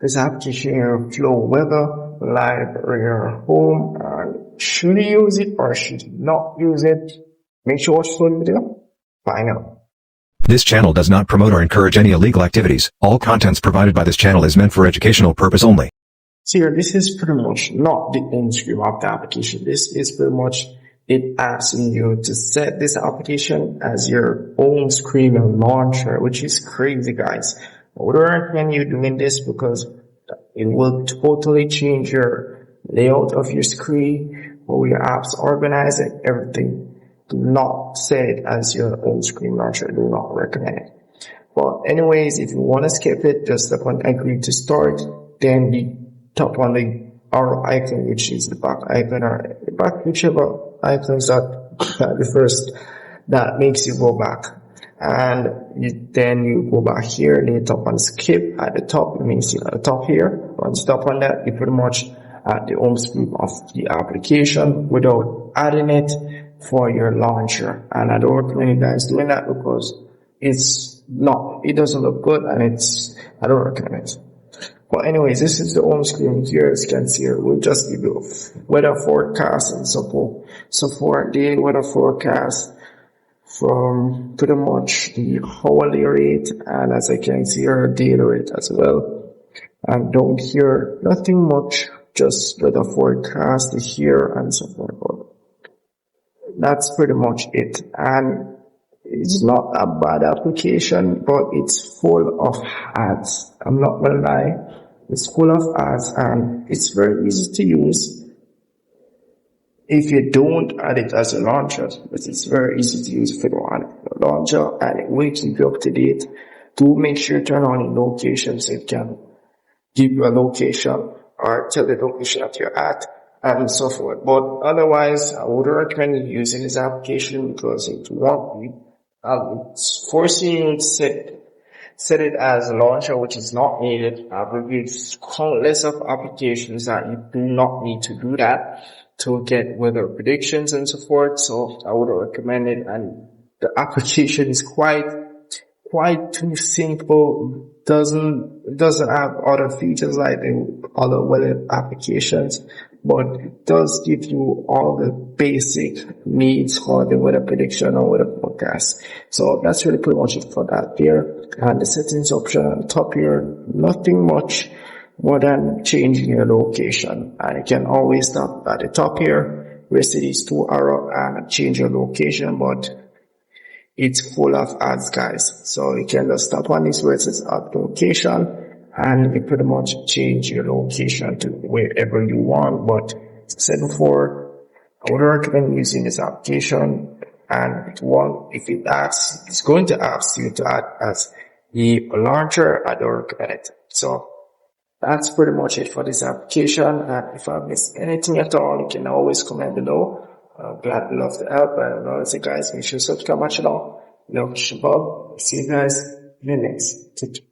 This application here, Flow Weather, live your home, and should you use it or should you not use it? Make sure to watch the full video. Find out. This channel does not promote or encourage any illegal activities. All contents provided by this channel is meant for educational purpose only. So here, this is pretty much not the home screen of the application. This is pretty much it asking you to set this application as your home screen launcher, which is crazy, guys. I would recommend you doing this because it will totally change your layout of your screen, or your apps organize and everything. Do not set it as your home screen launcher. Do not recommend it. But anyways, if you want to skip it, just tap on agree to start. Then you tap on the arrow icon, which is the back icon, or the back, whichever icons that the first that makes you go back. And then you go back here, and you tap on skip at the top. It means at the top here. Once you tap on that, you pretty much at the home screen of the application without adding it for your launcher. And I don't recommend you guys doing that because it doesn't look good, and I don't recommend it. But anyways, this is the home screen here. As you can see here, we'll just give you weather forecast and support daily weather forecast from pretty much the hourly rate, and as I can see here, daily rate as well. And down here, nothing much, just weather forecast here and so forth. That's pretty much it. And it's not a bad application, but it's full of ads. I'm not gonna lie. It's full of ads, and it's very easy to use if you don't add it as a launcher. But it's very easy to use if you don't add it as a launcher, and it will keep you up to date. Do make sure to turn on your location so it can give you a location or tell the location that you're at and so forth. But otherwise, I would recommend you using this application because it's forcing you to set it as a launcher, which is not needed. I've reviewed countless of applications that you do not need to do that to get weather predictions and so forth. So I would recommend it, and the application is quite too simple. Doesn't have other features like the other weather applications, but it does give you all the basic needs for the weather prediction or weather forecast. So that's really pretty much it for that there. And the settings option on the top here, nothing much more than changing your location. And you can always tap at the top here, where see these two arrows, and change your location, but it's full of ads, guys. So you can just tap on this where it says add location, and you pretty much change your location to wherever you want. But as I said before, I would recommend using this application, and it's going to ask you to add as the launcher. I don't recommend it. So that's pretty much it for this application. And if I missed anything at all, you can always comment below. Glad love to help. And honestly, guys, make sure to subscribe, much along. Love, Shabab. See you guys in the next video.